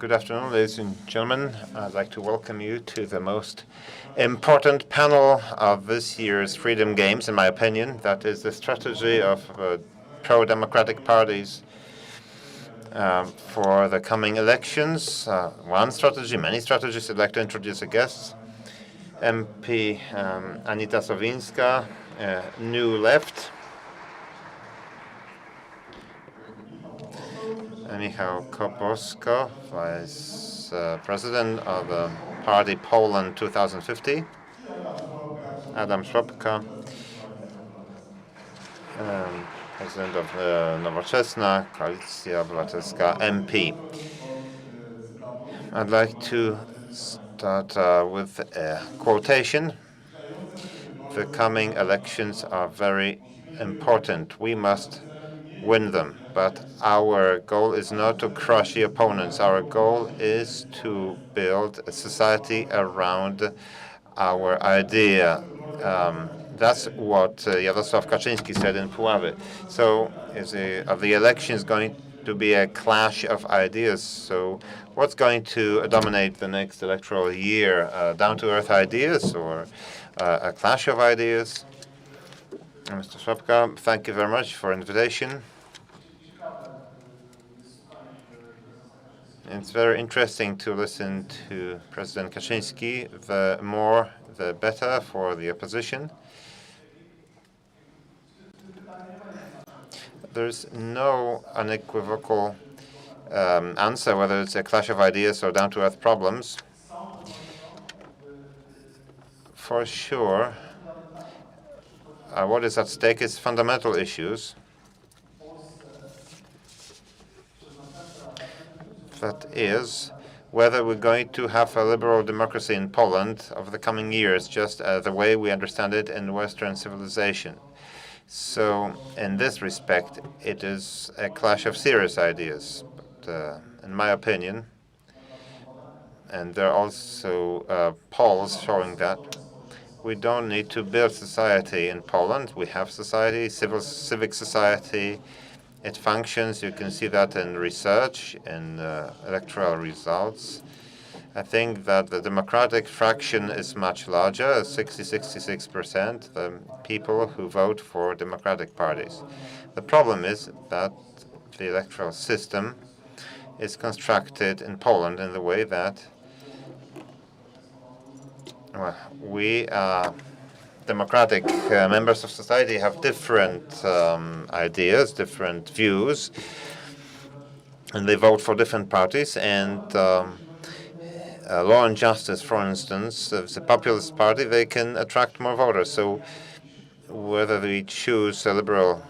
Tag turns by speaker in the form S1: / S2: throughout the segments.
S1: Good afternoon, ladies and gentlemen. I'd like to welcome you to the most important panel of this year's Freedom Games, in my opinion. That is the strategy of pro-democratic parties for the coming elections. One strategy, many strategies. I'd like to introduce a guest, MP Anita Sowińska, New Left. Michał Koposko, Vice President of the party Poland 2050. Adam Szłapka, President of Nowoczesna, Koalicja Obywatelska, MP. I'd like to start with a quotation. The coming elections are very important. We must win them. But our goal is not to crush the opponents. Our goal is to build a society around our idea. That's what Jarosław Kaczyński said in Puławy. So are the elections going to be a clash of ideas? So what's going to dominate the next electoral year? Down-to-earth ideas or a clash of ideas? Mr. Szłapka, thank you very much for invitation. It's very interesting to listen to President Kaczyński. The more, the better for the opposition. There's no unequivocal answer whether it's a clash of ideas or down-to-earth problems. For sure, what is at stake is fundamental issues. That is, whether we're going to have a liberal democracy in Poland over the coming years, just the way we understand it in Western civilization. So, in this respect, it is a clash of serious ideas. But, in my opinion, and there are also polls showing that we don't need to build society in Poland. We have society, civic society. It functions. You can see that in research, in electoral results. I think that the Democratic fraction is much larger, 66%, the people who vote for Democratic parties. The problem is that the electoral system is constructed in Poland in the way that we democratic members of society have different ideas, different views, and they vote for different parties. And Law and Justice, for instance, if it's a populist party, they can attract more voters. So whether we choose a liberal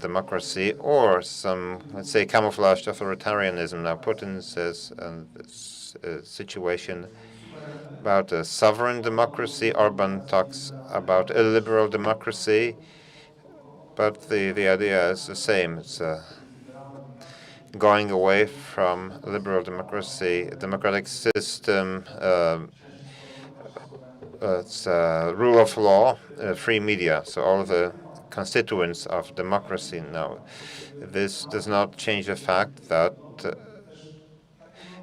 S1: democracy or some, let's say, camouflaged authoritarianism. Now, Putin says this situation about a sovereign democracy. Orban talks about a liberal democracy, but the idea is the same. It's going away from liberal democracy, democratic system, it's rule of law, free media, so all the constituents of democracy. Now, this does not change the fact that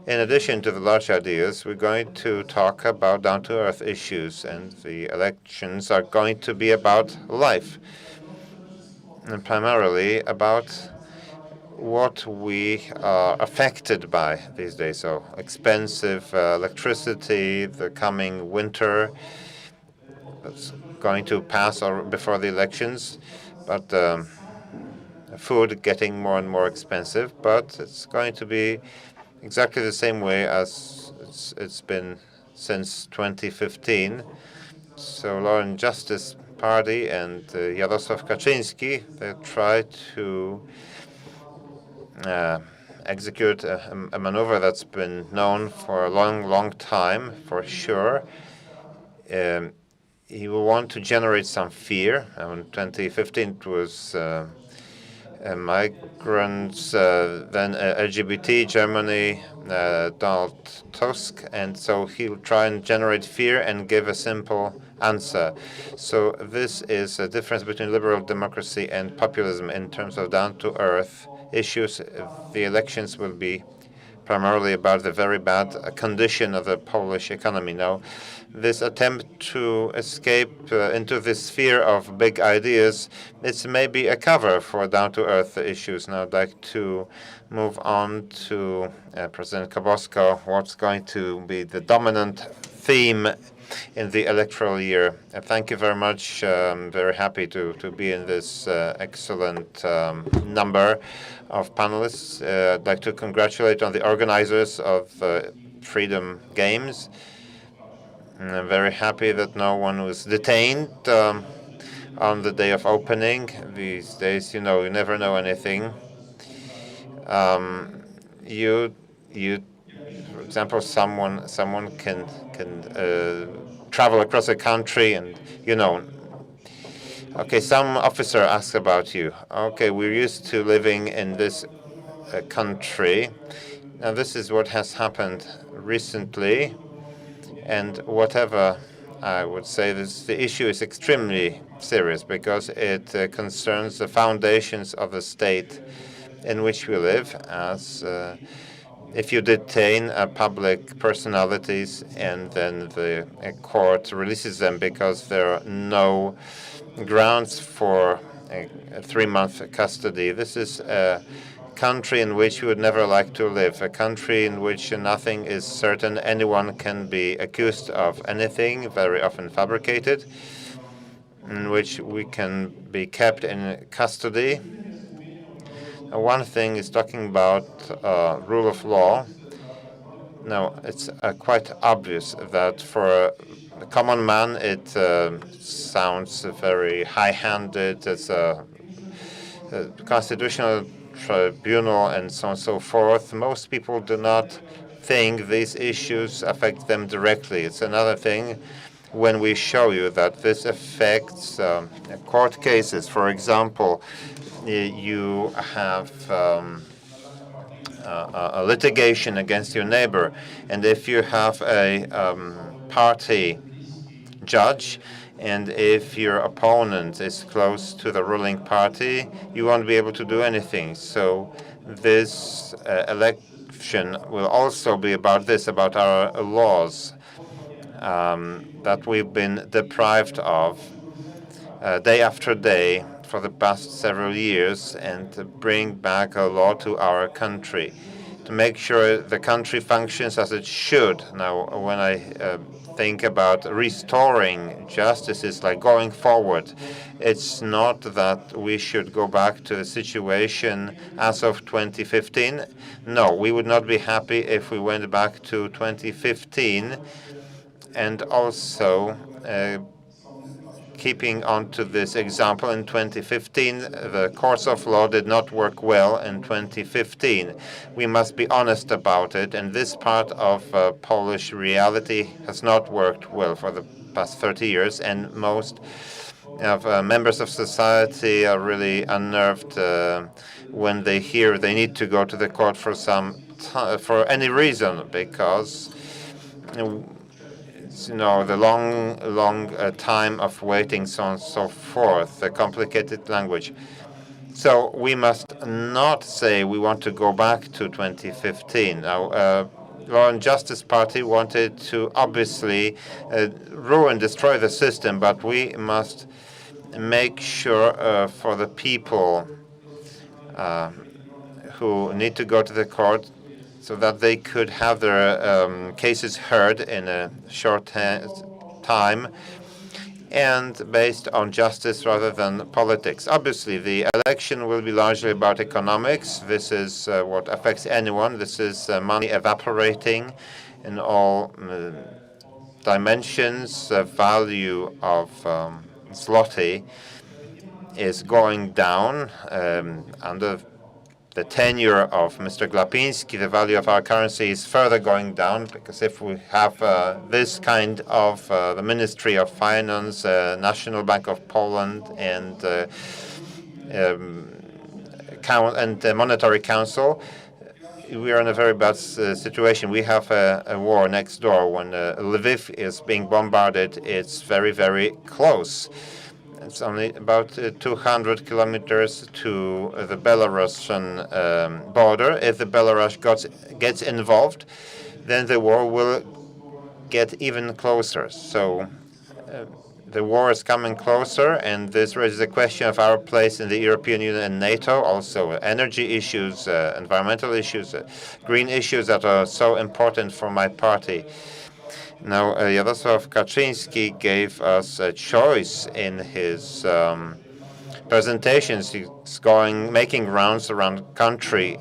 S1: in addition to the large ideas, we're going to talk about down-to-earth issues, and the elections are going to be about life, and primarily about what we are affected by these days. So expensive electricity, the coming winter that's going to pass before the elections, but food getting more and more expensive, but it's going to be exactly the same way as it's been since 2015. So Law and Justice Party and Jarosław Kaczyński, they try to execute a maneuver that's been known for a long time, for sure. He will want to generate some fear. In 2015, it was migrants, then LGBT, Germany, Donald Tusk, and so he'll try and generate fear and give a simple answer. So this is a difference between liberal democracy and populism in terms of down-to-earth issues. The elections will be primarily about the very bad condition of the Polish economy. Now, this attempt to escape into the sphere of big ideas, it's maybe a cover for down-to-earth issues. Now, I'd like to move on to President Kobłowska. What's going to be the dominant theme in the electoral year? Thank you very much. I'm very happy to be in this excellent number of panelists. I'd like to congratulate on the organizers of Freedom Games. And I'm very happy that no one was detained on the day of opening. These days, you never know anything. For example, someone can travel across a country, and okay, some officer asks about you. Okay, we're used to living in this country. Now, this is what has happened recently, and whatever I would say, the issue is extremely serious because it concerns the foundations of the state in which we live, as if you detain public personalities and then the court releases them because there are no grounds for a 3-month custody. This is a country in which we would never like to live, a country in which nothing is certain. Anyone can be accused of anything, very often fabricated, in which we can be kept in custody. One thing is talking about rule of law. Now, it's quite obvious that for a common man, it sounds very high-handed. It's a constitutional tribunal and so on and so forth. Most people do not think these issues affect them directly. It's another thing when we show you that this affects court cases. For example, you have a litigation against your neighbor, and if you have a party judge, and if your opponent is close to the ruling party, you won't be able to do anything. So this election will also be about this, about our laws that we've been deprived of day after day for the past several years, and to bring back a law to our country, to make sure the country functions as it should. Now, when I think about restoring justice, it's like going forward. It's not that we should go back to a situation as of 2015. No, we would not be happy if we went back to 2015, and also keeping on to this example, in 2015, the courts of law did not work well in 2015. We must be honest about it, and this part of Polish reality has not worked well for the past 30 years, and most of members of society are really unnerved when they hear they need to go to the court for for any reason, because the long time of waiting, so on and so forth, the complicated language. So we must not say we want to go back to 2015. Now, Law and Justice Party wanted to obviously destroy the system, but we must make sure for the people who need to go to the court, so that they could have their cases heard in a short time and based on justice rather than politics. Obviously, the election will be largely about economics. This is what affects anyone. This is money evaporating in all dimensions. The value of zloty is going down under the tenure of Mr. Glapiński. The value of our currency is further going down, because if we have this kind of the Ministry of Finance, National Bank of Poland, and Monetary Council, we are in a very bad situation. We have a war next door. When Lviv is being bombarded, it's very, very close. It's only about 200 kilometers to the Belarusian border. If the Belarus gets involved, then the war will get even closer. So the war is coming closer, and this raises the question of our place in the European Union and NATO, also energy issues, environmental issues, green issues that are so important for my party. Now, Jarosław Kaczynski gave us a choice in his presentations. He's making rounds around country,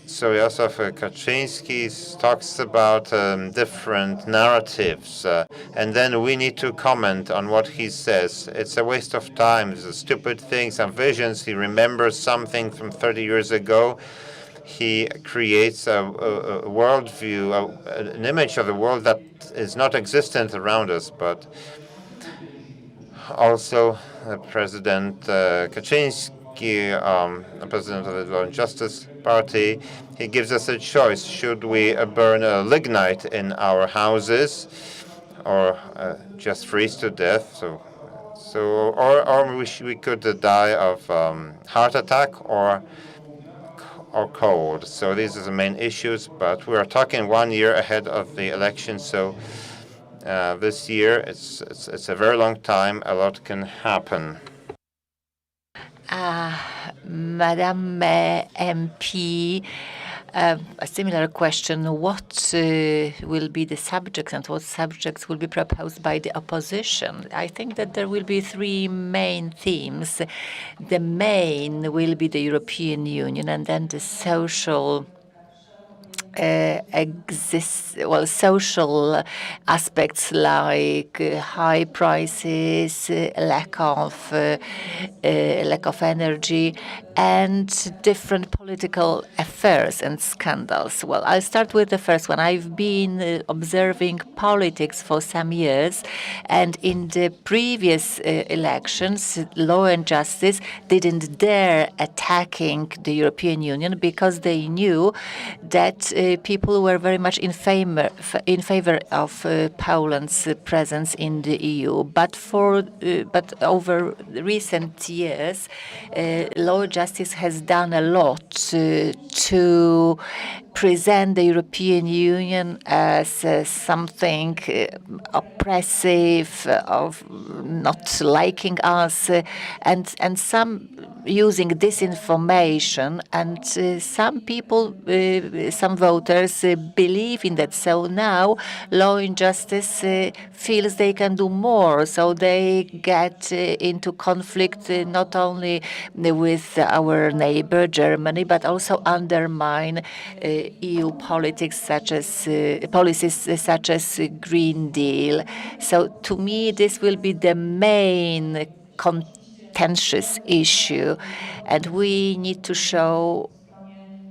S1: so Jarosław Kaczynski talks about different narratives, and then we need to comment on what he says. It's a waste of time. It's a stupid thing, some visions. He remembers something from 30 years ago. He creates a worldview, an image of the world that is not existent around us, but also President Kaczynski, president of the Law and Justice Party, he gives us a choice. Should we burn lignite in our houses or just freeze to death? Or we could die of heart attack or cold. So these are the main issues, but we are talking 1 year ahead of the election. So this year, it's a very long time. A lot can happen.
S2: Madam MP, a similar question. What will be the subjects and what subjects will be proposed by the opposition? I think that there will be three main themes. The main will be the European Union, and then the social social aspects like high prices, lack of energy, and different political affairs and scandals. Well, I'll start with the first one. I've been observing politics for some years, and in the previous elections, Law and Justice didn't dare attacking the European Union because they knew that people were very much in favor of Poland's presence in the EU. But over recent years, Law and Justice has done a lot to present the European Union as something oppressive, of not liking us, and some using disinformation, and some people, some voters believe in that. So now Law and Justice feels they can do more, so they get into conflict not only with our neighbor Germany, but also undermine EU politics, policies such as Green Deal. So to me, this will be the main contentious issue, and we need to show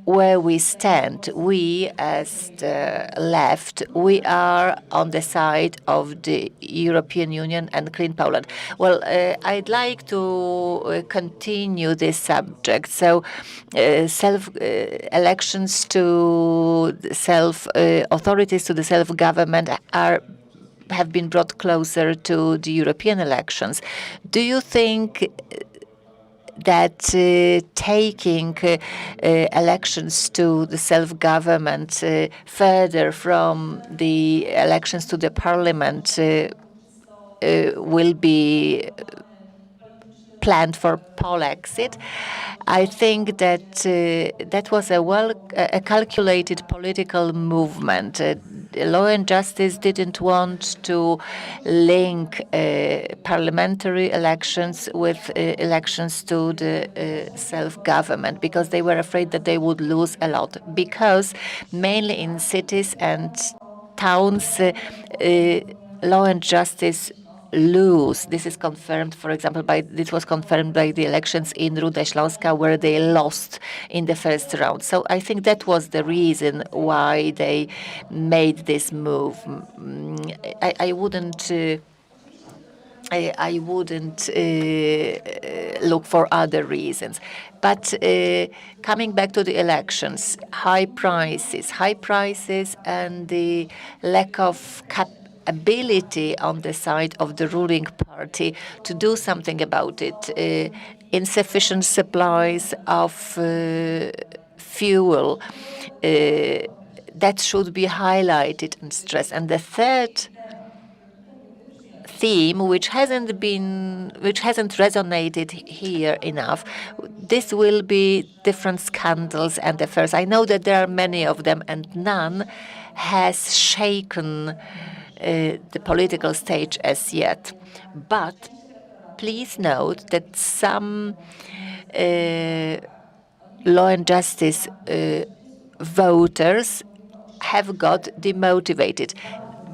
S2: where we stand. We, as the left, we are on the side of the European Union and Clean Poland. Well, I'd like to continue this subject. So, elections to authorities to the self-government have been brought closer to the European elections. Do you think that taking elections to the self-government further from the elections to the parliament will be planned for Polexit? I think that that was a calculated political movement. Law and Justice didn't want to link parliamentary elections with elections to the self-government because they were afraid that they would lose a lot. Because mainly in cities and towns, Law and Justice lose. This is confirmed, for example, this was confirmed by the elections in Ruda Śląska, where they lost in the first round. So I think that was the reason why they made this move. I wouldn't look for other reasons. But coming back to the elections, high prices and the lack of ability on the side of the ruling party to do something about it. Insufficient supplies of fuel, that should be highlighted and stressed. And the third theme, which hasn't resonated here enough, this will be different scandals and affairs. I know that there are many of them, and none has shaken the political stage as yet. But please note that some Law and Justice voters have got demotivated.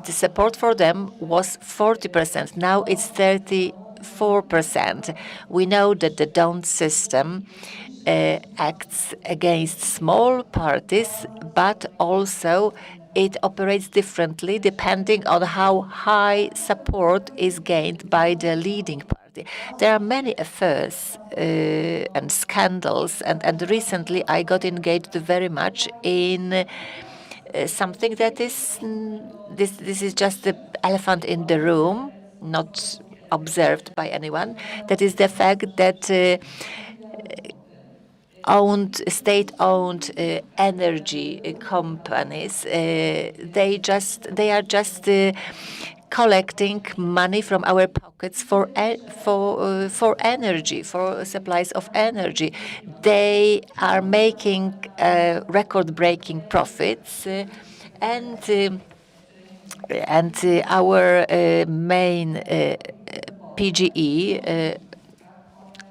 S2: The support for them was 40%. Now it's 34%. We know that the DONT system acts against small parties, but also it operates differently depending on how high support is gained by the leading party. There are many affairs and scandals, and recently I got engaged very much in something that is this is just the elephant in the room, not observed by anyone. That is the fact that state-owned energy companies, they are just collecting money from our pockets for energy, for supplies of energy. They are making record-breaking profits, and our main PGE.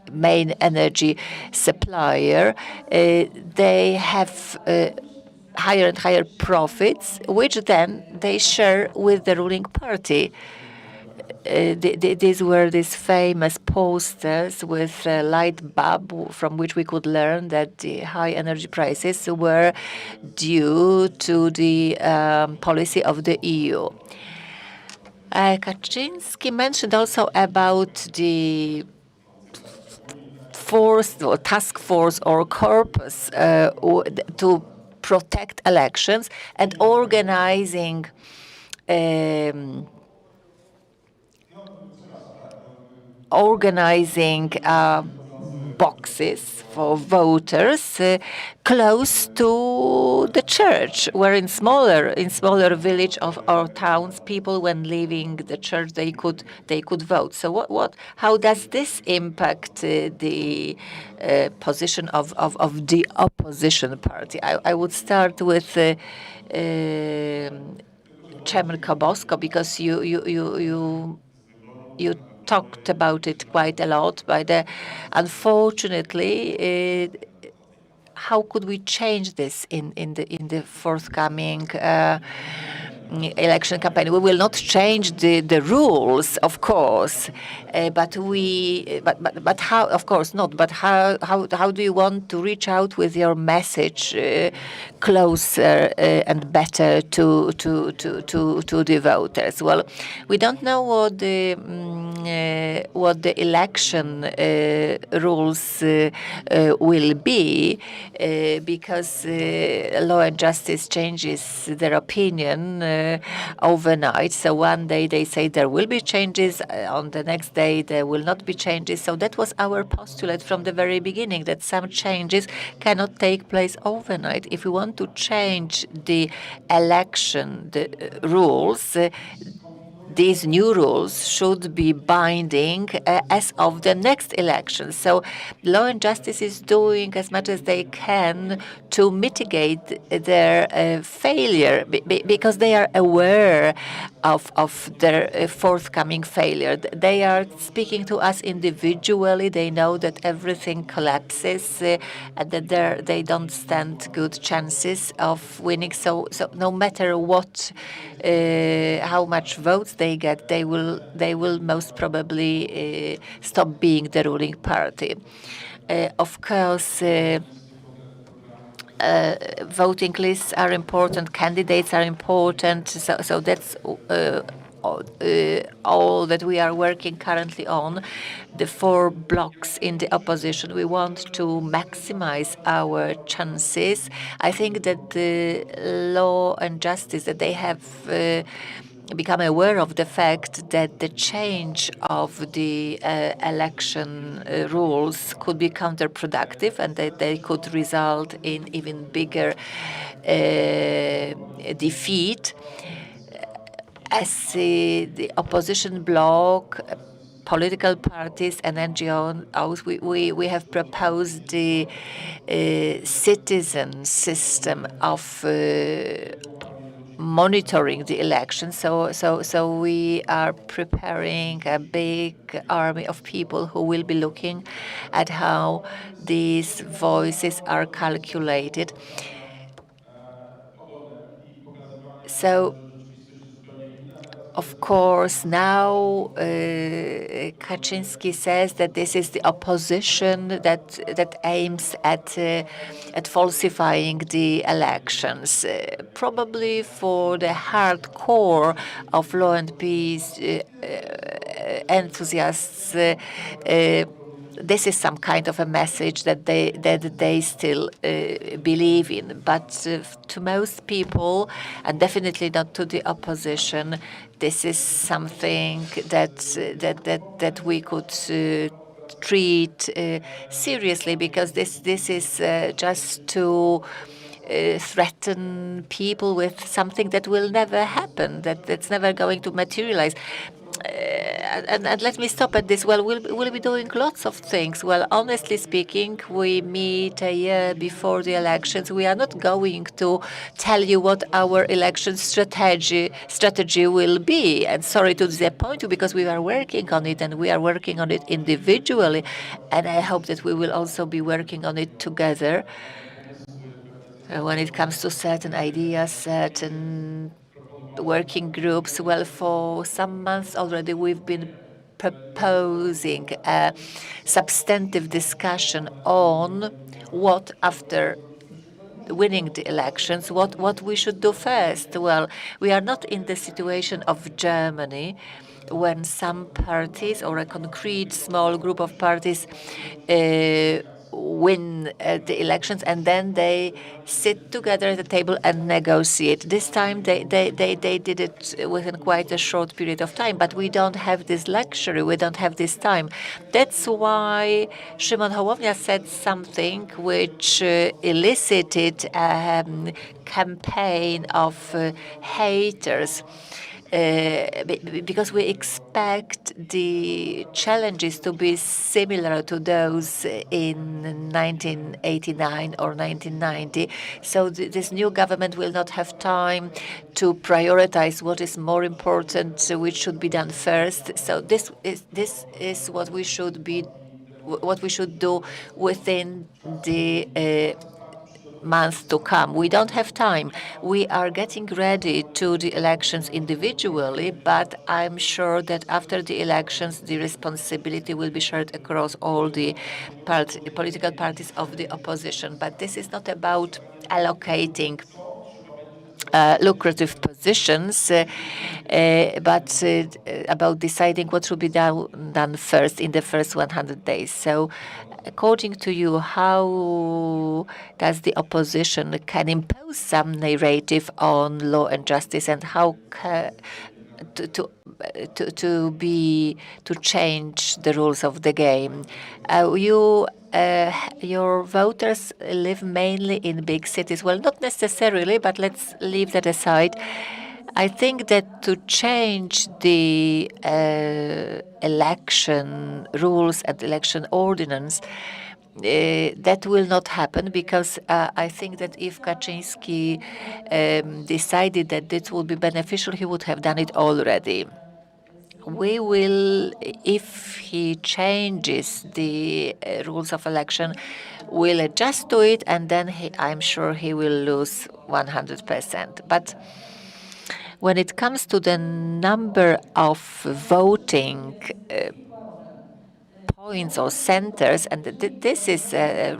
S2: Main energy supplier, they have higher and higher profits, which then they share with the ruling party. These were these famous posters with a light bulb from which we could learn that the high energy prices were due to the policy of the EU. Kaczynski mentioned also about the force or task force or corpus to protect elections and organizing boxes for voters close to the church, where in smaller village or towns, people when leaving the church they could vote. So how does this impact the position of the opposition party? I would start with Chairman Kobosko, because you talked about it quite a lot. But unfortunately, how could we change this in the forthcoming election campaign? We will not change the rules, of course, but how? Of course not. But how do you want to reach out with your message closer and better to the voters? Well, we don't know what the election rules will be, because Law and Justice changes their opinion overnight. So one day they say there will be changes, on the next day there will not be changes. So that was our postulate from the very beginning, that some changes cannot take place overnight. If we want to change the election rules, these new rules should be binding as of the next election. So Law and Justice is doing as much as they can to mitigate their failure, because they are aware of their forthcoming failure. They are speaking to us individually. They know that everything collapses and that they don't stand good chances of winning. So no matter what, how much votes they get, they will most probably stop being the ruling party. Of course, voting lists are important, candidates are important. So that's all that we are working currently on. The 4 blocks in the opposition, we want to maximize our chances. I think that the Law and Justice, that they have become aware of the fact that the change of the election rules could be counterproductive and that they could result in even bigger defeat. As the opposition bloc, political parties and NGOs, we have proposed the citizen system of monitoring the election. So we are preparing a big army of people who will be looking at how these voices are calculated. So, of course, now Kaczynski says that this is the opposition that aims at falsifying the elections. Probably for the hardcore of Law and Peace enthusiasts, this is some kind of a message that they still believe in. But to most people, and definitely not to the opposition, this is something that we could treat seriously, because this is just to threaten people with something that will never happen, that's never going to materialize. And let me stop at this. Well, we'll be doing lots of things. Well, honestly speaking, we meet a year before the elections. We are not going to tell you what our election strategy will be. And sorry to disappoint you, because we are working on it, and we are working on it individually. And I hope that we will also be working on it together when it comes to certain ideas, certain working groups. Well, for some months already, we've been proposing a substantive discussion on what, after winning the elections, what we should do first. Well, we are not in the situation of Germany, when some parties or a concrete small group of parties win the elections, and then they sit together at the table and negotiate. This time they did it within quite a short period of time, but we don't have this luxury, we don't have this time. That's why Szymon Hołownia said something which elicited a campaign of haters. Because we expect the challenges to be similar to those in 1989 or 1990. So this new government will not have time to prioritize what is more important, which should be done first. So this is what we should do within the months to come. We don't have time. We are getting ready to the elections individually, but I'm sure that after the elections, the responsibility will be shared across all the political parties of the opposition. But this is not about allocating lucrative positions, but about deciding what should be done first in the first 100 days. So, according to you, how does the opposition can impose some narrative on Law and Justice, and how to change the rules of the game? Your voters live mainly in big cities. Well, not necessarily, but let's leave that aside. I think that to change the election rules and election ordinance, that will not happen, because I think that if Kaczynski decided that this would be beneficial, he would have done it already. We will, if he changes the rules of election, we'll adjust to it, and then I'm sure he will lose 100%. But when it comes to the number of voting points or centers, and this is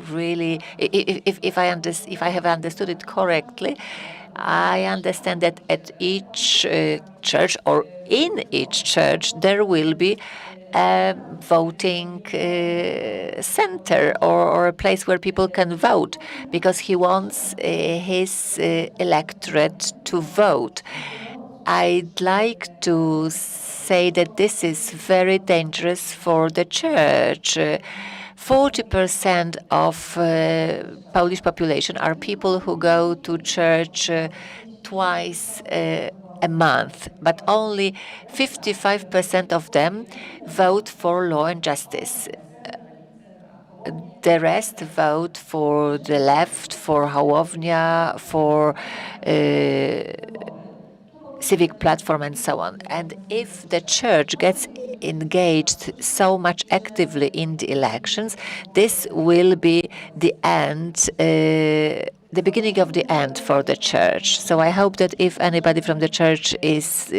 S2: really, if I have understood it correctly, I understand that at each church or in each church there will be a voting center or a place where people can vote, because he wants his electorate to vote. I'd like to say that this is very dangerous for the church. 40% of Polish population are people who go to church twice a month, but only 55% of them vote for law and justice. The rest vote for the left, for Hołownia, for civic platform, and so on. And if the church gets engaged so much actively in the elections, this will be the end, the beginning of the end for the church. So I hope that if anybody from the church is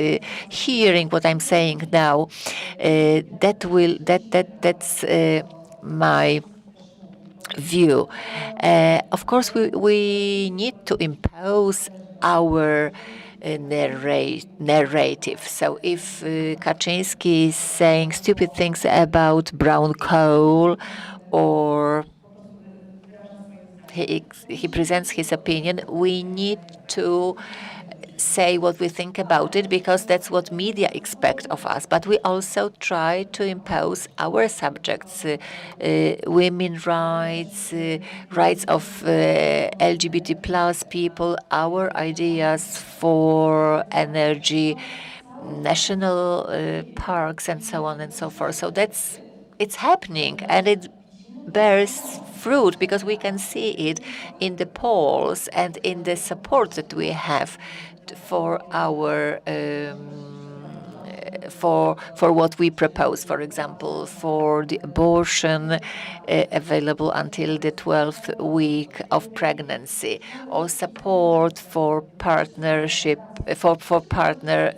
S2: hearing what I'm saying now, that's my view. Of course, we need to impose our narrative. So if Kaczynski is saying stupid things about brown coal, or he presents his opinion, we need to say what we think about it, because that's what media expect of us. But we also try to impose our subjects, women rights, rights of LGBT plus people, our ideas for energy, national parks, and so on and so forth. So it's happening, and it bears fruit, because we can see it in the polls and in the support that we have for our for what we propose. For example, for the abortion available until the 12th week of pregnancy, or support for partnership for partner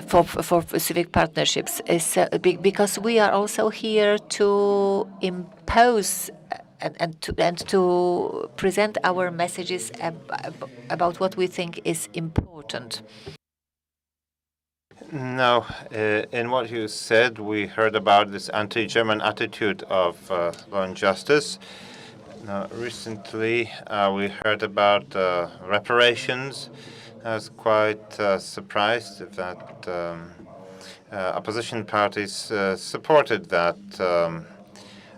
S2: for civic partnerships, because we are also here to impose and to present our messages about what we think is important.
S1: Now, in what you said, we heard about this anti-German attitude of law and justice. Now, recently, we heard about reparations. I was quite surprised that opposition parties supported that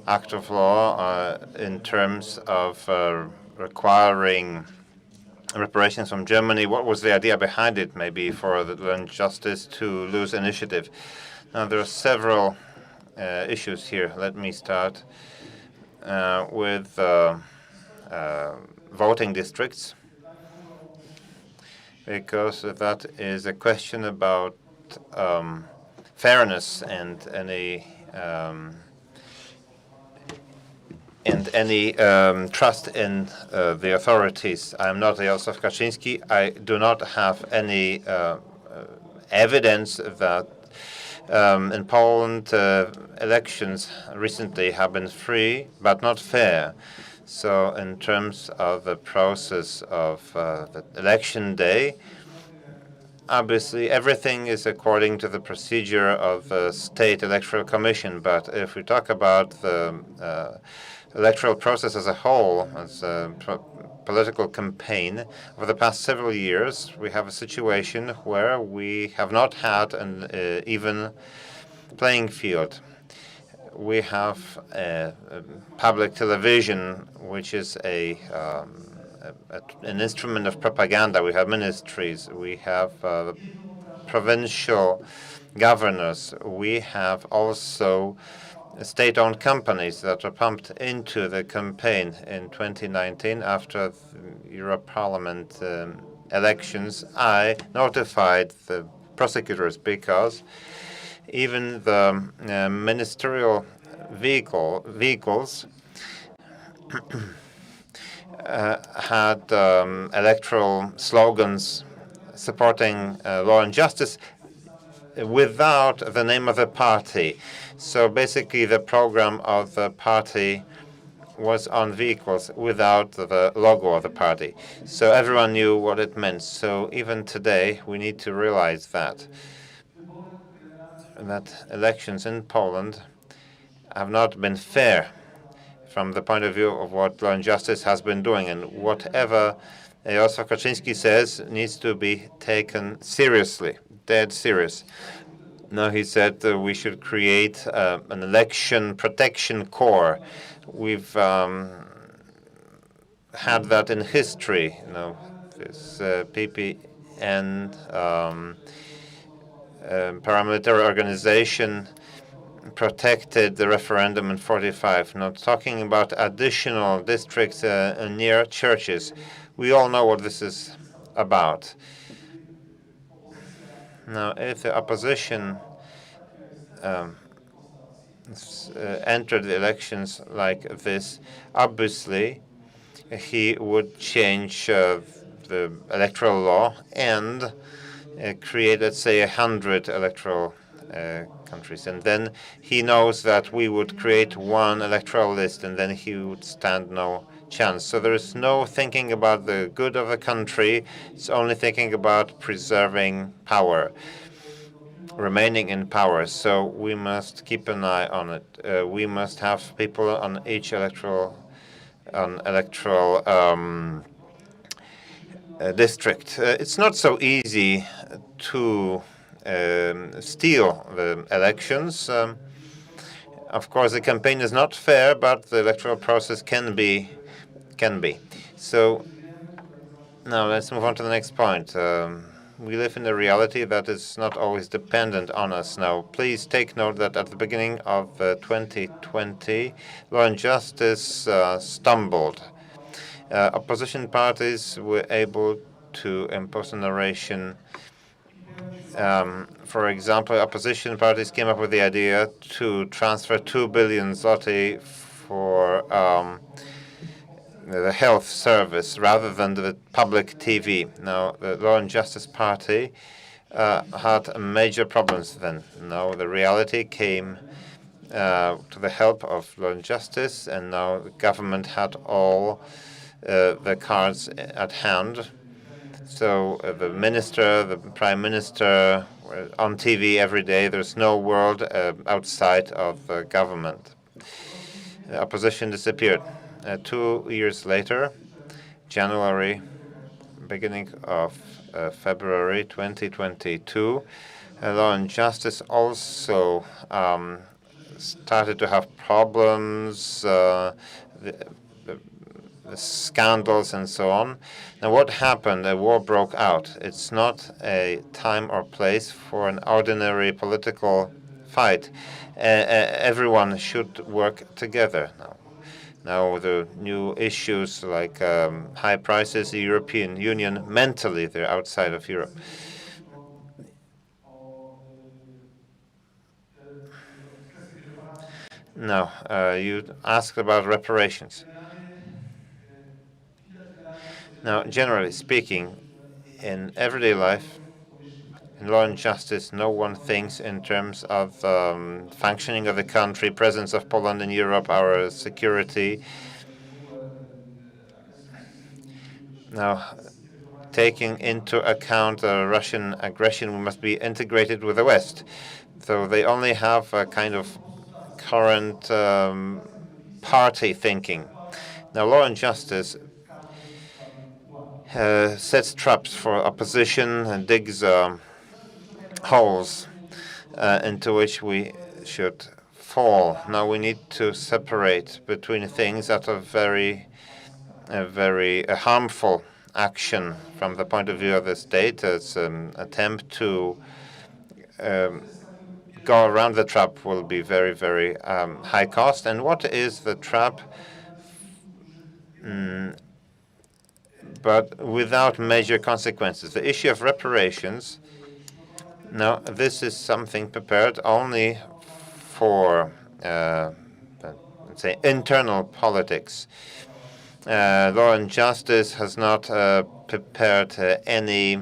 S1: act of law in terms of requiring reparations from Germany. What was the idea behind it, maybe for the Law and Justice to lose initiative? Now, there are several issues here. Let me start with voting districts, because that is a question about fairness and any trust in the authorities. I am not Jarosław Kaczyński. I do not have any evidence that in Poland elections recently have been free but not fair. So in terms of the process of the election day, obviously everything is according to the procedure of the State Electoral Commission. But if we talk about the electoral process as a whole, as a political campaign, over the past several years, we have a situation where we have not had an even playing field. We have public television, which is an instrument of propaganda. We have ministries. We have provincial governors. We have also state-owned companies that were pumped into the campaign in 2019 after the Europe Parliament elections. I notified the prosecutors because even the ministerial vehicles had electoral slogans supporting law and justice without the name of the party. So basically, the program of the party was on vehicles without the logo of the party. So everyone knew what it meant. So even today, we need to realize that elections in Poland have not been fair. from the point of view of what Law and Justice has been doing. And whatever Jarosław Kaczyński says needs to be taken seriously, dead serious. Now, he said that we should create an election protection corps. We've had that in history, this PPN paramilitary organization protected the referendum in 45. Now, talking about additional districts near churches, we all know what this is about. Now, if the opposition entered the elections like this, obviously he would change the electoral law and create, let's say, 100 electoral countries. And then he knows that we would create one electoral list, and then he would stand no chance. So there is no thinking about the good of the country. It's only thinking about preserving power, remaining in power. So we must keep an eye on it. We must have people on each electoral district. It's not so easy to steal the elections. Of course, the campaign is not fair, but the electoral process can be. So now let's move on to the next point. We live in a reality that is not always dependent on us. Now, please take note that at the beginning of 2020, Law and Justice stumbled. Opposition parties were able to impose a narration. For example, opposition parties came up with the idea to transfer 2 billion zloty for the health service rather than the public TV. Now, the Law and Justice Party had major problems then. Now, the reality came to the help of Law and Justice, and now the government had all the cards at hand. So the minister, the prime minister, were on TV every day. There's no world outside of the government. The opposition disappeared. 2 years later, January, beginning of February 2022, Law and Justice also started to have problems, the scandals and so on. Now, what happened? A war broke out. It's not a time or place for an ordinary political fight. Everyone should work together now. Now, the new issues like high prices, the European Union, mentally, they're outside of Europe. Now, you asked about reparations. Now, generally speaking, in everyday life, in Law and Justice, no one thinks in terms of functioning of the country, presence of Poland in Europe, our security. Now, taking into account the Russian aggression, we must be integrated with the West. So they only have a kind of current party thinking. Now, Law and Justice sets traps for opposition and digs holes into which we should fall. Now we need to separate between things that are very harmful action from the point of view of the state. It's an attempt to go around the trap will be very, very high cost. And what is the trap? But without major consequences. The issue of reparations, now this is something prepared only for, let's say, internal politics. Law and Justice has not prepared any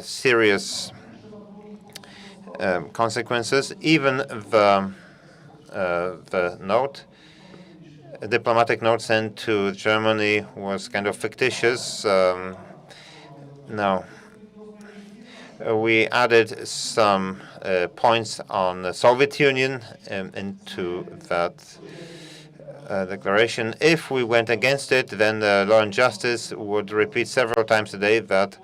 S1: serious consequences. Even the note, a diplomatic note sent to Germany was kind of fictitious. Now, we added some points on the Soviet Union into that declaration. If we went against it, then Law and Justice would repeat several times a day that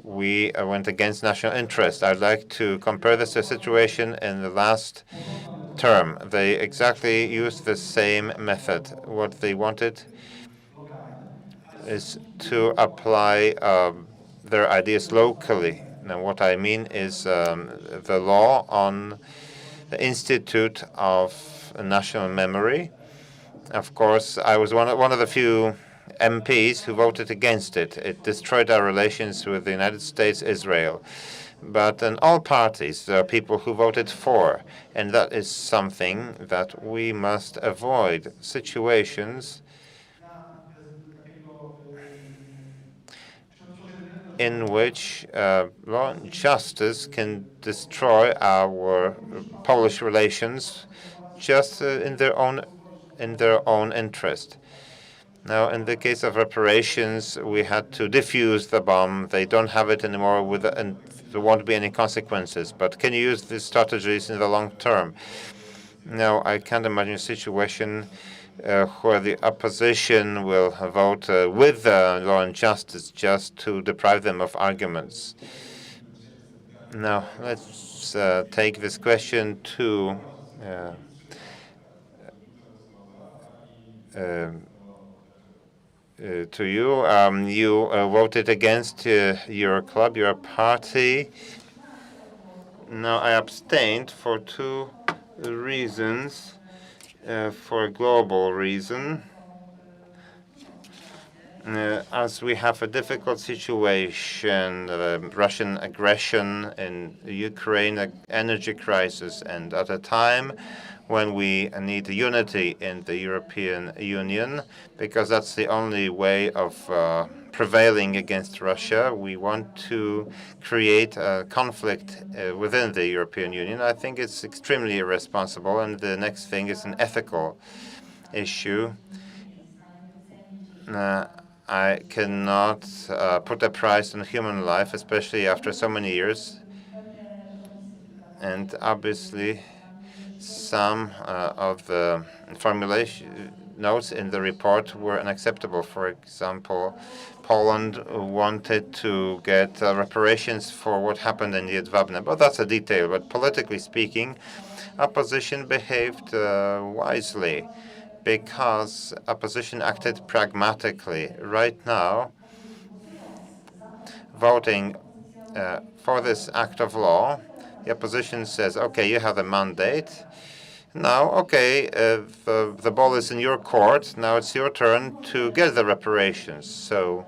S1: we went against national interest. I'd like to compare this to a situation in the last term. They exactly used the same method. What they wanted is to apply their ideas locally. Now, what I mean is the law on the Institute of National Memory. Of course, I was one of the few MPs who voted against it. It destroyed our relations with the United States, Israel. But in all parties, there are people who voted for, and that is something that we must avoid. Situations in which law and justice can destroy our Polish relations just in their own interest. Now, in the case of reparations, we had to defuse the bomb. They don't have it anymore, and there won't be any consequences. But can you use these strategies in the long term? Now, I can't imagine a situation where the opposition will vote with Law and Justice just to deprive them of arguments. Now, let's take this question to you. You voted against your club, your party. Now, I abstained for two reasons. For a global reason, as we have a difficult situation, Russian aggression in Ukraine, energy crisis, and at a time when we need unity in the European Union, because that's the only way of prevailing against Russia. We want to create a conflict within the European Union. I think it's extremely irresponsible, and the next thing is an ethical issue. I cannot put a price on human life, especially after so many years. And obviously, some of the formulation notes in the report were unacceptable. For example, Poland wanted to get reparations for what happened in Jedwabne. But that's a detail. But politically speaking, opposition behaved wisely because opposition acted pragmatically. Right now, voting for this act of law, the opposition says, okay, you have a mandate. Now, okay, the ball is in your court. Now it's your turn to get the reparations. So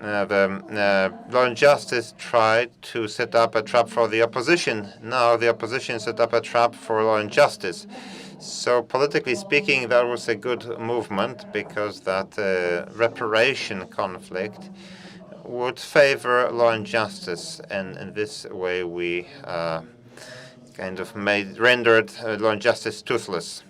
S1: the Law and Justice tried to set up a trap for the opposition. Now the opposition set up a trap for Law and Justice. So politically speaking, that was a good movement because that reparation conflict would favor Law and Justice, and in this way we kind of rendered Law and Justice toothless.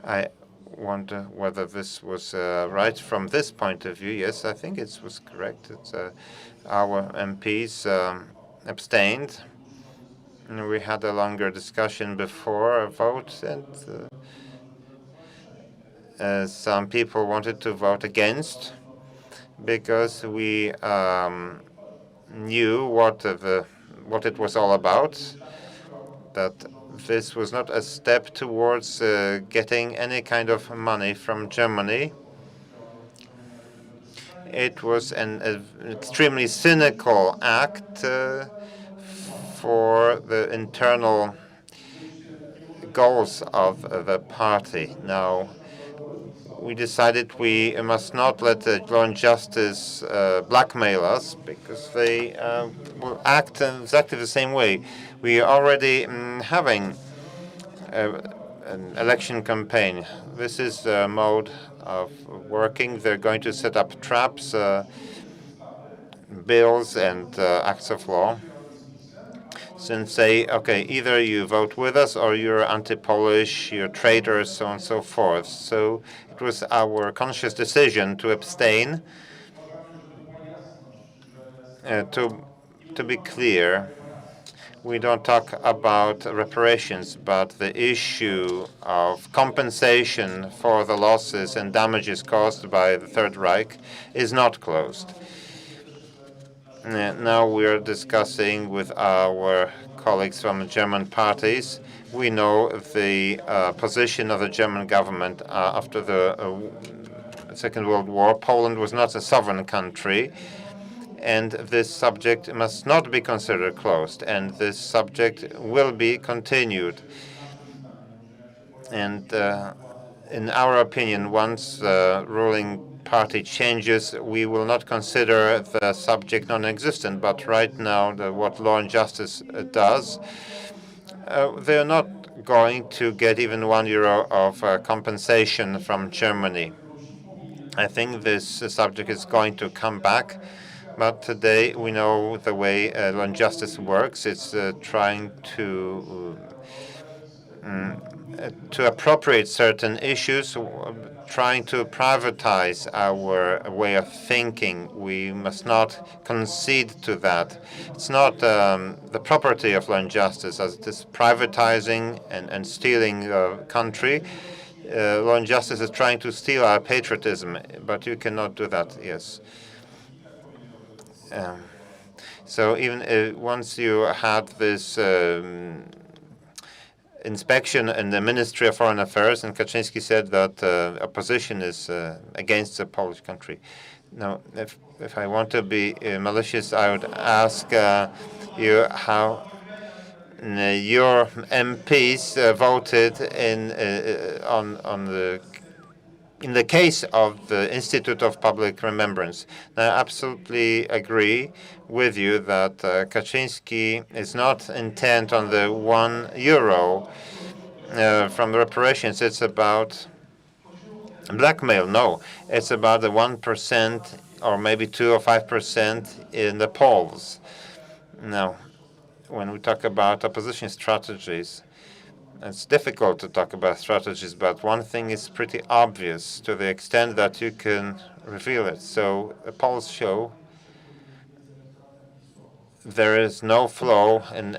S1: I wonder whether this was right from this point of view. Yes, I think it was correct. Our MPs abstained. And we had a longer discussion before a vote, and some people wanted to vote against because we knew what it was all about, that this was not a step towards getting any kind of money from Germany. It was an extremely cynical act for the internal goals of the party. Now, we decided we must not let the Law and Justice blackmail us because they will act in exactly the same way. We are already having an election campaign. This is the mode of working. They're going to set up traps, bills, and acts of law, and say, okay, either you vote with us or you're anti-Polish, you're traitors, so on and so forth. So it was our conscious decision to abstain. To be clear, we don't talk about reparations, but the issue of compensation for the losses and damages caused by the Third Reich is not closed. Now we are discussing with our colleagues from German parties. We know the position of the German government after the Second World War. Poland was not a sovereign country, and this subject must not be considered closed, and this subject will be continued. And in our opinion, once the ruling party changes, we will not consider the subject non-existent. But right now, what Law and Justice does, they are not going to get even €1 of compensation from Germany. I think this subject is going to come back. But today we know the way Law and Justice works. It's trying to appropriate certain issues, trying to privatize our way of thinking. We must not concede to that. It's not the property of Law and Justice, as it is privatizing and stealing the country. Law and Justice is trying to steal our patriotism, but you cannot do that, yes. So even once you had this inspection in the Ministry of Foreign Affairs, and Kaczynski said that opposition is against the Polish country. Now, if I want to be malicious, I would ask you how your MPs voted in the case of the Institute of Public Remembrance. I absolutely agree with you that Kaczynski is not intent on the €1 from the reparations. It's about blackmail. No, it's about the 1% or maybe 2 or 5% in the polls. Now, when we talk about opposition strategies, it's difficult to talk about strategies, but one thing is pretty obvious to the extent that you can reveal it. So the polls show there is no flow in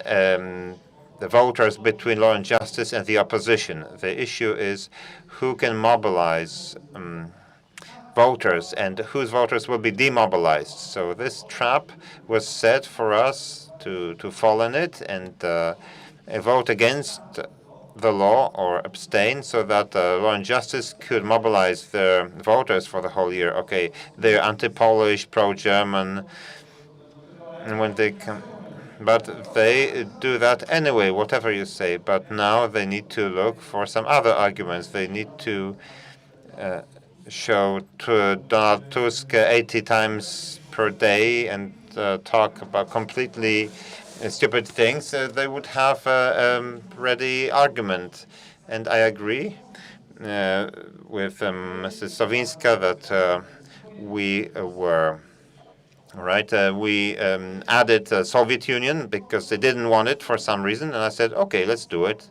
S1: the voters between Law and Justice and the opposition. The issue is who can mobilize voters and whose voters will be demobilized. So this trap was set for us to fall in it and vote against the law or abstain, so that Law and Justice could mobilize their voters for the whole year. Okay, they're anti-Polish, pro-German, and when they come, but they do that anyway, whatever you say. But now they need to look for some other arguments. They need to show to Donald Tusk 80 times per day and talk about completely stupid things. They would have a ready argument. And I agree with Mrs. Sawinska that we were right. We added the Soviet Union because they didn't want it for some reason. And I said, okay, let's do it.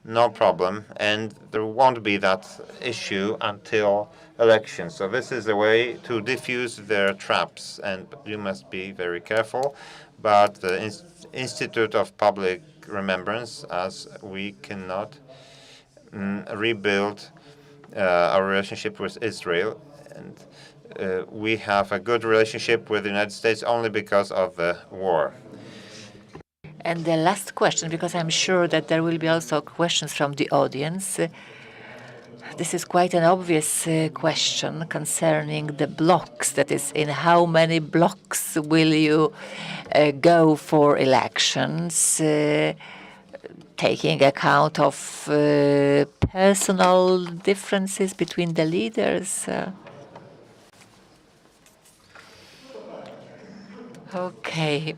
S1: No problem. And there won't be that issue until elections. So this is a way to diffuse their traps. And you must be very careful. But the Institute of Public Remembrance, as we cannot rebuild our relationship with Israel. And we have a good relationship with the United States only because of the war.
S2: And the last question, because I'm sure that there will be also questions from the audience. This is quite an obvious question concerning the blocks. That is, in how many blocks will you go for elections, taking account of personal differences between the leaders? Okay.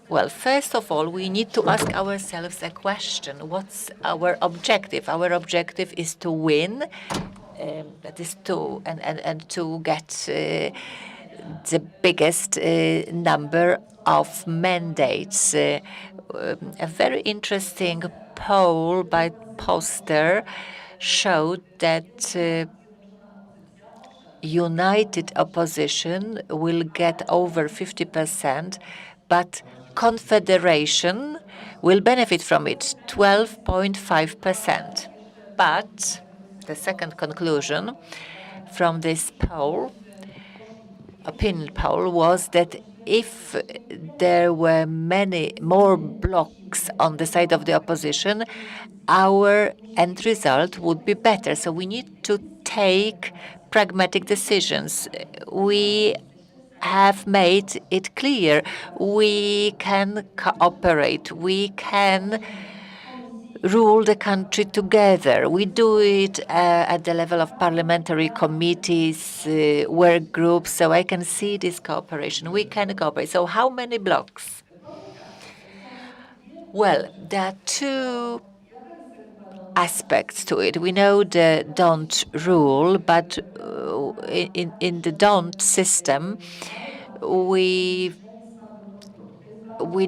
S2: Well, first of all, we need to ask ourselves a question. What's our objective? Our objective is to win, that is and to get the biggest number of mandates. A very interesting poll by Poster showed that united opposition will get over 50%, but confederation will benefit from it, 12.5%. But the second conclusion from this opinion poll, was that if there were many more blocks on the side of the opposition, our end result would be better. So we need to take pragmatic decisions. We have made it clear we can cooperate, we can rule the country together. We do it at the level of parliamentary committees, work groups, so I can see this cooperation. We can cooperate. So how many blocks? Well, there are two aspects to it. We know the don't rule, but in the don't system, we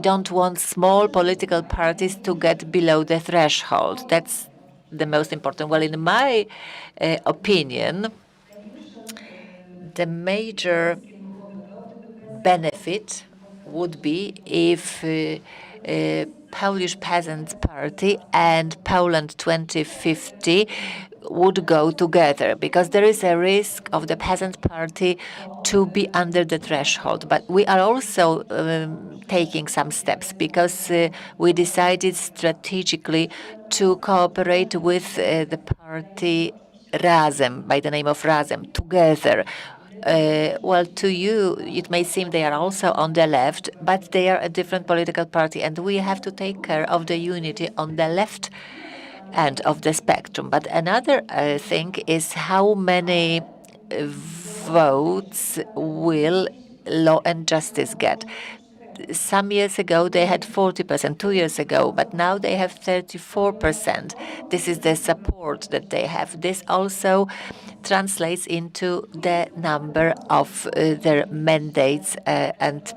S2: don't want small political parties to get below the threshold. That's the most important. Well, in my opinion, the major benefit would be if Polish Peasants' Party and Poland 2050 would go together, because there is a risk of the Peasant Party to be under the threshold. But we are also taking some steps, because we decided strategically to cooperate with the party Razem, by the name of Razem, together. Well, to you, it may seem they are also on the left, but they are a different political party, and we have to take care of the unity on the left end of the spectrum. But another thing is how many votes will Law and Justice get. Some years ago, they had 40%, 2 years ago, but now they have 34%. This is the support that they have. This also translates into the number of their mandates and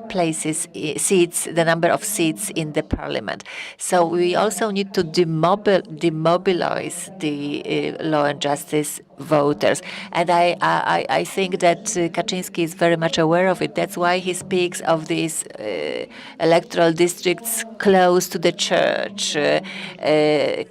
S2: seats, the number of seats in the parliament. So we also need to demobilize the Law and Justice voters. And I think that Kaczynski is very much aware of it. That's why he speaks of these electoral districts close to the church,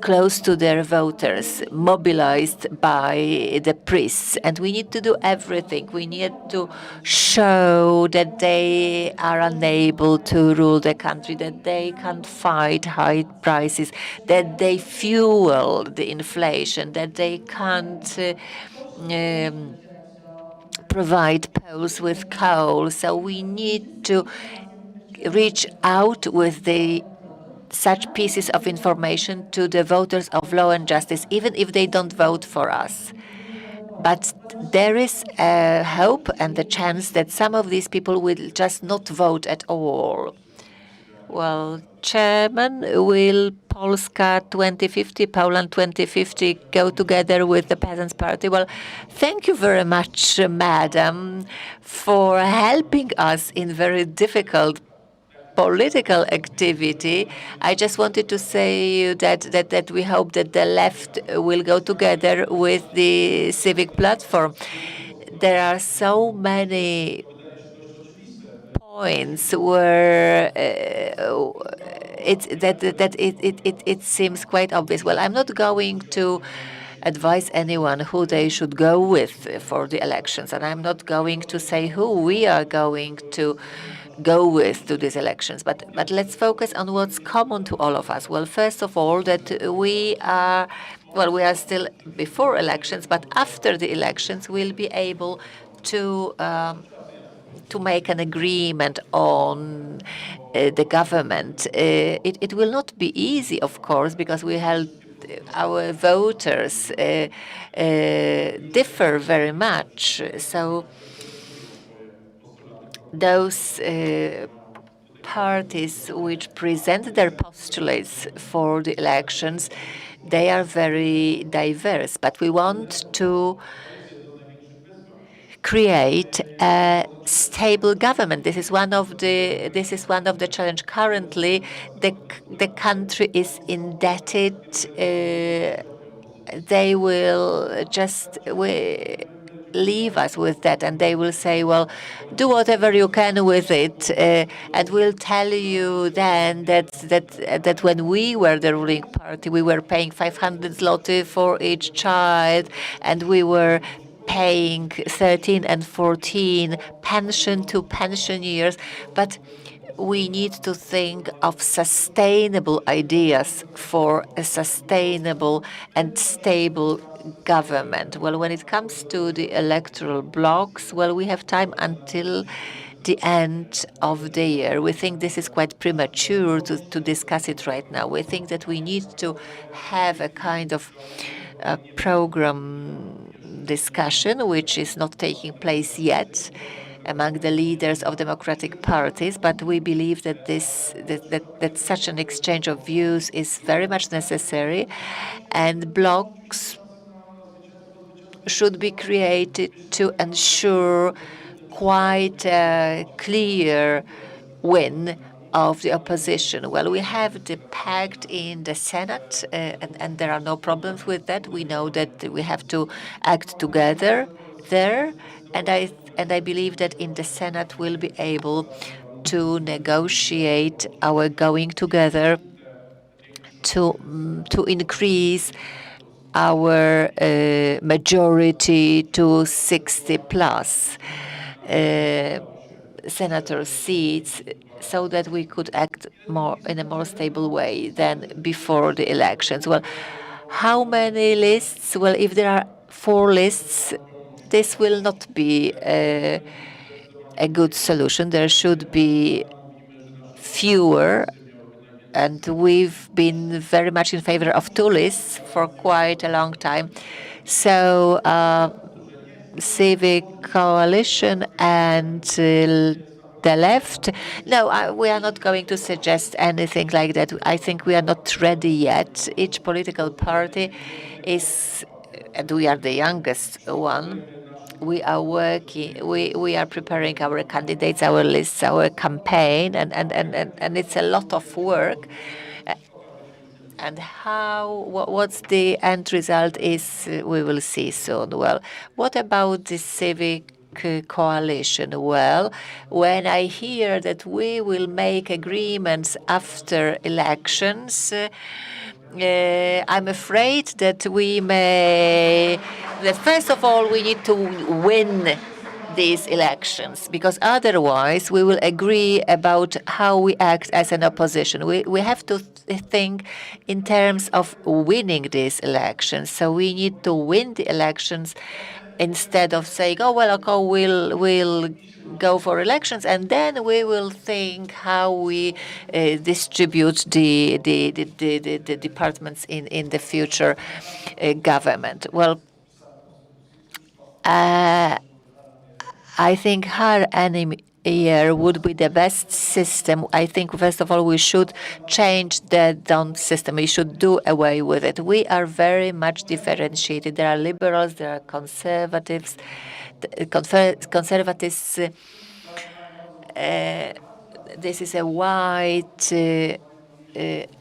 S2: close to their voters, mobilized by the priests. And we need to do everything. We need to show that they are unable to rule the country, that they can't fight high prices, that they fuel the inflation, that they can't provide Poles with coal. So we need to reach out with such pieces of information to the voters of Law and Justice, even if they don't vote for us. But there is a hope and a chance that some of these people will just not vote at all. Well, Chairman, will Polska 2050, Poland 2050 go together with the Peasants' Party? Well, thank you very much, Madam, for helping us in very difficult political activity. I just wanted to say that we hope that the left will go together with the civic platform. There are so many points where it seems quite obvious. Well, I'm not going to advise anyone who they should go with for the elections, and I'm not going to say who we are going to go with to these elections. But let's focus on what's common to all of us. Well, first of all, that we are still before elections, but after the elections, we'll be able to make an agreement on the government. It will not be easy, of course, because our voters differ very much. So those parties which present their postulates for the elections, they are very diverse. But we want to create a stable government. This is one of the challenge. Currently, the country is indebted. They will just leave us with that, and they will say, well, do whatever you can with it, and we'll tell you then that when we were the ruling party, we were paying 500 zloty for each child, and we were paying 13 and 14 pension to pension years. But we need to think of sustainable ideas for a sustainable and stable government. Well, when it comes to the electoral blocks, well, we have time until the end of the year. We think this is quite premature to discuss it right now. We think that we need to have a kind of program discussion, which is not taking place yet among the leaders of democratic parties, but we believe that that such an exchange of views is very much necessary, and blocks should be created to ensure quite a clear win of the opposition. Well, we have the pact in the Senate, and there are no problems with that. We know that we have to act together there, and I believe that in the Senate we'll be able to negotiate our going together to increase our majority to 60 plus senator seats, so that we could act in a more stable way than before the elections. Well, how many lists? Well, if there are 4 lists, this will not be a good solution. There should be fewer, and we've been very much in favor of 2 lists for quite a long time. So Civic Coalition and the left. No, we are not going to suggest anything like that. I think we are not ready yet. Each political party is, and we are the youngest one. We are working. We are preparing our candidates, our lists, our campaign, and it's a lot of work. And what's the end result is we will see soon. Well, what about the Civic Coalition? Well, when I hear that we will make agreements after elections, I'm afraid that that first of all we need to win these elections, because otherwise we will agree about how we act as an opposition. We have to think in terms of winning these elections. So we need to win the elections instead of saying, oh, well, okay, we'll go for elections, and then we will think how we distribute the departments in the future government. Well, I think her enemy year would be the best system. I think, first of all, we should change the DONT system. We should do away with it. We are very much differentiated. There are liberals, there are conservatives. Conservatives, this is a wide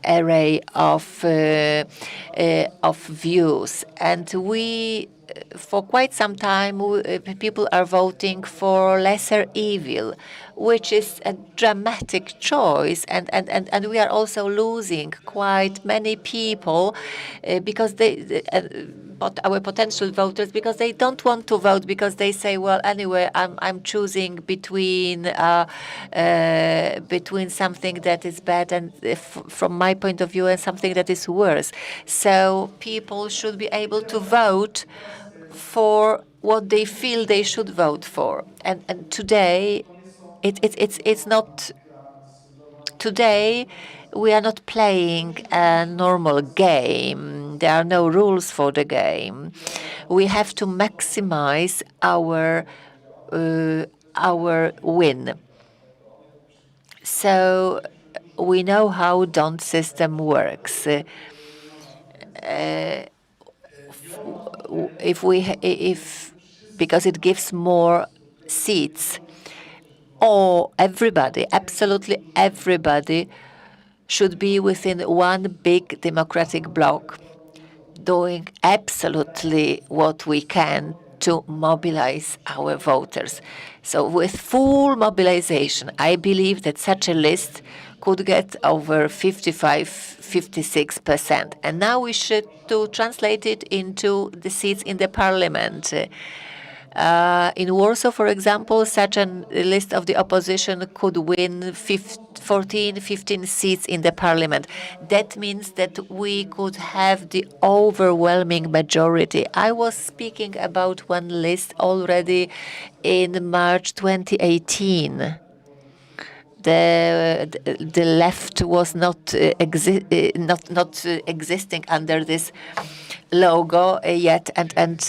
S2: array of views, and we for quite some time people are voting for lesser evil, which is a dramatic choice, and we are also losing quite many people because our potential voters, because they don't want to vote, because they say, well, anyway, I'm choosing between something that is bad and from my point of view, and something that is worse. So people should be able to vote for what they feel they should vote for. And today, it's not. Today, we are not playing a normal game. There are no rules for the game. We have to maximize our win. So we know how DONT system works. Because it gives more seats, or everybody, absolutely everybody, should be within one big democratic bloc, doing absolutely what we can to mobilize our voters. So with full mobilization, I believe that such a list could get over 55, 56%. And now we should to translate it into the seats in the parliament. In Warsaw, for example, such a list of the opposition could win 14, 15 seats in the parliament. That means that we could have the overwhelming majority. I was speaking about one list already in March 2018. The left was not existing under this logo yet, and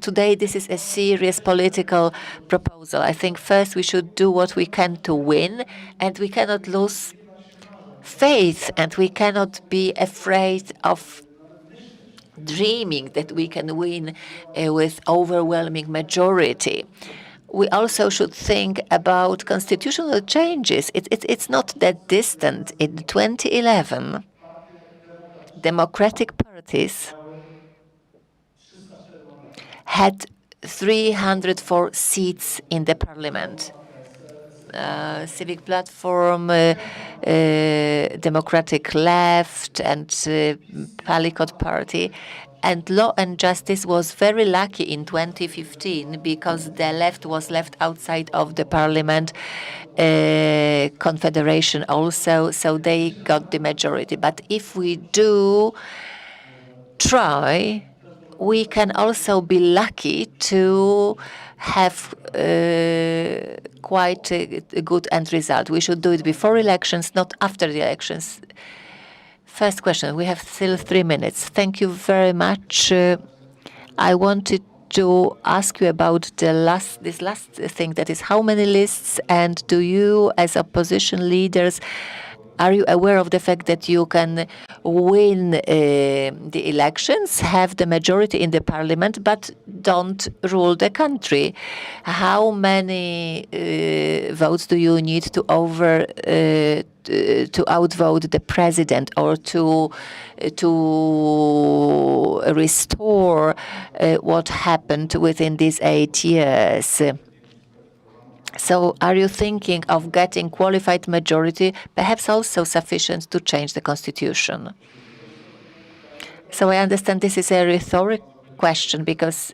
S2: today this is a serious political proposal. I think first we should do what we can to win, and we cannot lose faith, and we cannot be afraid of dreaming that we can win with overwhelming majority. We also should think about constitutional changes. It's not that distant. In 2011, democratic parties had 304 seats in the parliament. Civic Platform, Democratic Left, and Palikot Party. And Law and Justice was very lucky in 2015 because the left was left outside of the parliament, Confederation also, so they got the majority. But if we do try, we can also be lucky to have quite a good end result. We should do it before elections, not after the elections. First question, we have still 3 minutes. Thank you very much. I wanted to ask you about this last thing, that is how many lists, and do you as opposition leaders, are you aware of the fact that you can win the elections, have the majority in the parliament, but don't rule the country? How many votes do you need to outvote the president, or to restore what happened within these 8 years? So are you thinking of getting qualified majority, perhaps also sufficient to change the constitution? So I understand this is a rhetoric question because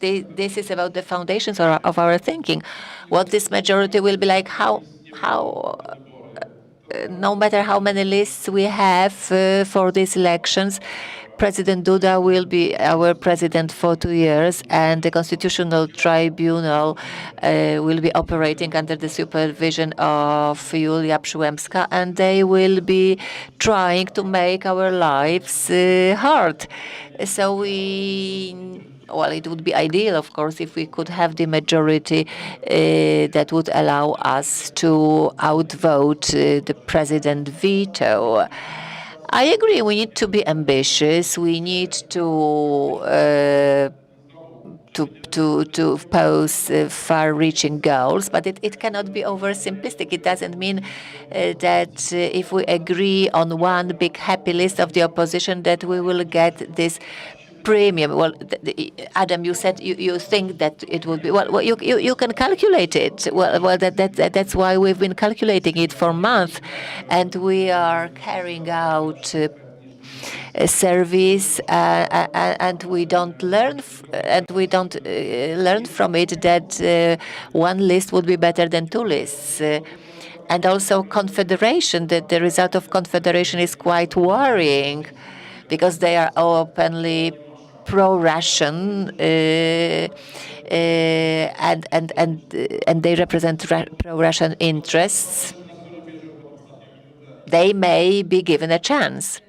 S2: this is about the foundations of our thinking. What this majority will be like, no matter how many lists we have for these elections, President Duda will be our president for 2 years, and the Constitutional Tribunal will be operating under the supervision of Julia Przyłębska, and they will be trying to make our lives hard. So it would be ideal, of course, if we could have the majority that would allow us to outvote the president veto. I agree. We need to be ambitious. We need to pose far-reaching goals, but it cannot be oversimplistic. It doesn't mean that if we agree on one big happy list of the opposition, that we will get this premium. Well, Adam, you said you think that it would be you can calculate it. Well, that's why we've been calculating it for months, and we are carrying out a service, and we don't learn from it that one list would be better than 2 lists. And also confederation, that the result of confederation is quite worrying, because they are openly pro-Russian, and they represent pro-Russian interests. They may be given a chance.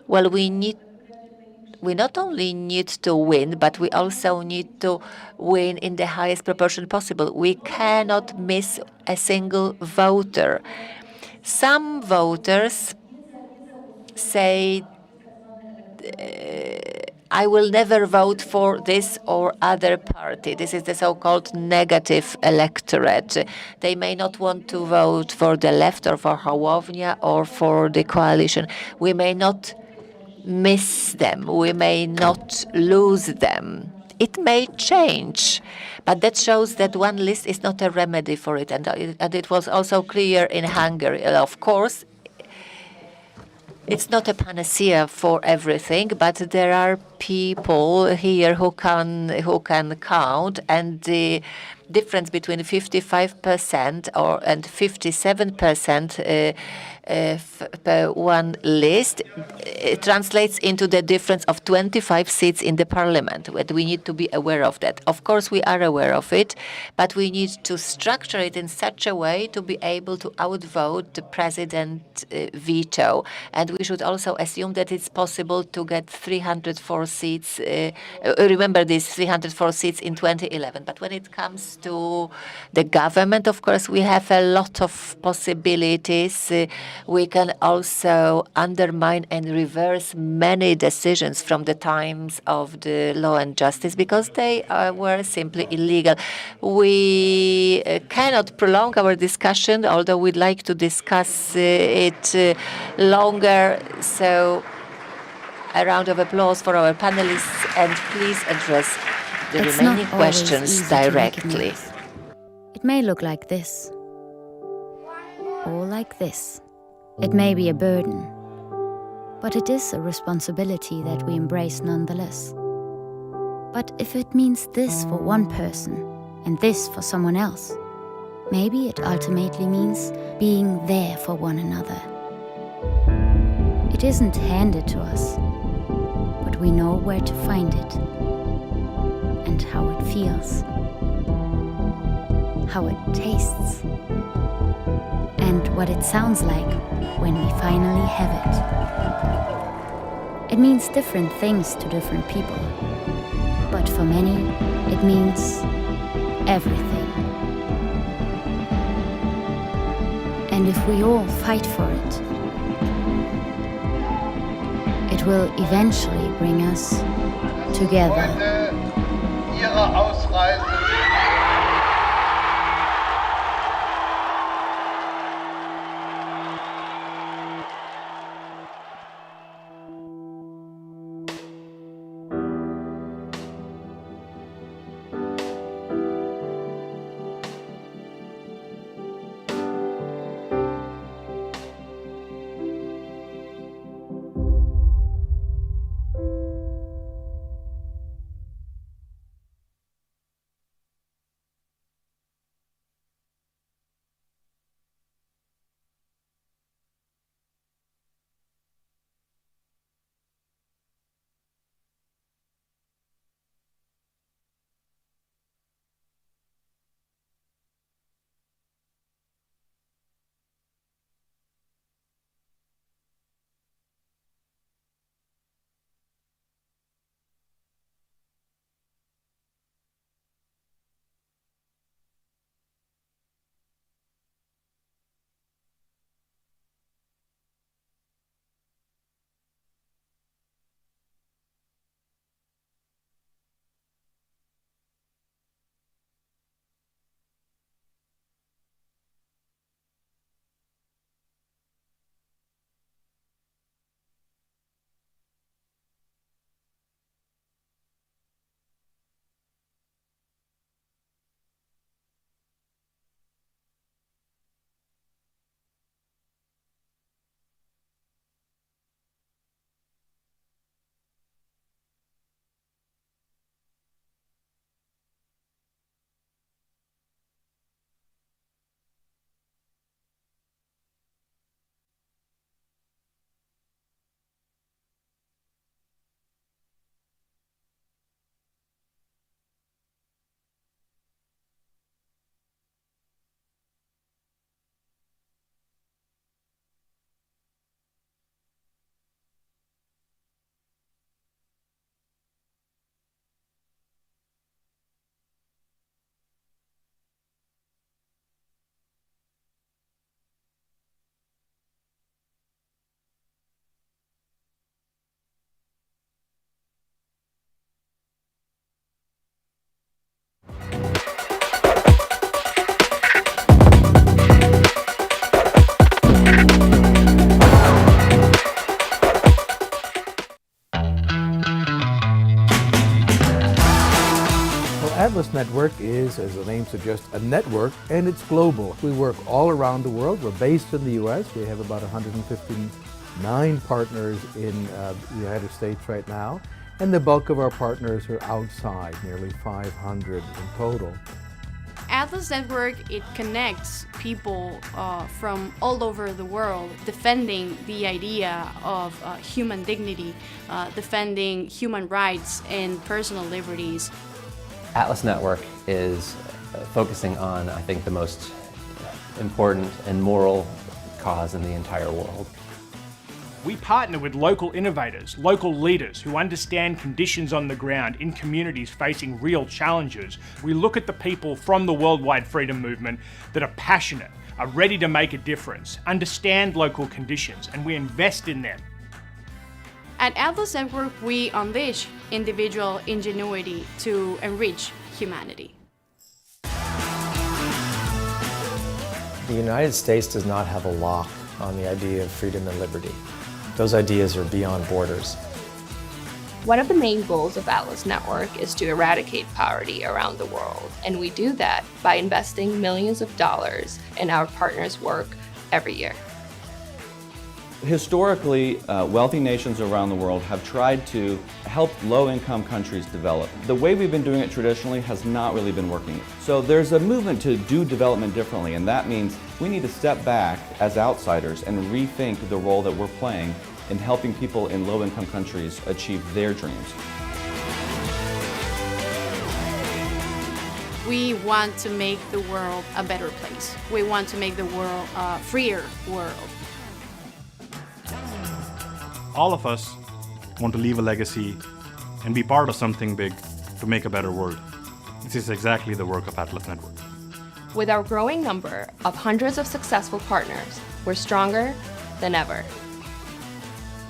S2: Well, we not only need to win, but we also need to win in the highest proportion possible. We cannot miss a single voter. Some voters say, I will never vote for this or other party. This is the so-called negative electorate. They may not want to vote for the left or for Hołownia or for the coalition. We may not miss them. We may not lose them. It may change, but that shows that one list is not a remedy for it. And it was also clear in Hungary. Of course, it's not a panacea for everything, but there are people here who can count, and the difference between 55% and 57% per one list translates into the difference of 25 seats in the parliament. We need to be aware of that. Of course, we are aware of it, but we need to structure it in such a way to be able to outvote the president veto. And we should also assume that it's possible to get 304 seats. Remember these 304 seats in 2011. But when it comes to the government, of course, we have a lot of possibilities. We can also undermine and reverse many decisions from the times of the Law and Justice because they were simply illegal. We cannot prolong our discussion, although we'd like to discuss it longer. So a round of applause for our panelists, and please address the remaining questions directly.
S3: It may look like this, or like this. It may be a burden, but it is a responsibility that we embrace nonetheless. But if it means this for one person and this for someone else, maybe it ultimately means being there for one another. It isn't handed to us, but we know where to find it and how it feels, how it tastes, and what it sounds like when we finally have it. It means different things to different people, but for many, it means everything. And if we all fight for it, it will eventually bring us together.
S4: Ihre Ausreise
S5: Atlas Network is, as the name suggests, a network, and it's global. We work all around the world. We're based in the U.S. We have about 159 partners in the United States right now, and the bulk of our partners are outside, nearly 500 in total.
S6: Atlas Network, it connects people from all over the world, defending the idea of human dignity, defending human rights and personal liberties.
S7: Atlas Network is focusing on, I think, the most important and moral cause in the entire world.
S8: We partner with local innovators, local leaders who understand conditions on the ground in communities facing real challenges. We look at the people from the worldwide freedom movement that are passionate, are ready to make a difference, understand local conditions, and we invest in them.
S6: At Atlas Network, we unleash individual ingenuity to enrich humanity.
S9: The United States does not have a lock on the idea of freedom and liberty. Those ideas are beyond borders.
S10: One of the main goals of Atlas Network is to eradicate poverty around the world, and we do that by investing millions of dollars in our partners' work every year.
S11: Historically, wealthy nations around the world have tried to help low-income countries develop. The way we've been doing it traditionally has not really been working. So there's a movement to do development differently, and that means we need to step back as outsiders and rethink the role that we're playing in helping people in low-income countries achieve their dreams.
S6: We want to make the world a better place. We want to make the world a freer world.
S12: All of us want to leave a legacy and be part of something big to make a better world. This is exactly the work of Atlas Network.
S10: With our growing number of hundreds of successful partners, we're stronger than ever.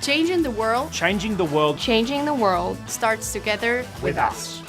S6: Changing the world
S8: Changing the world
S10: Changing the world
S6: starts together
S8: with us.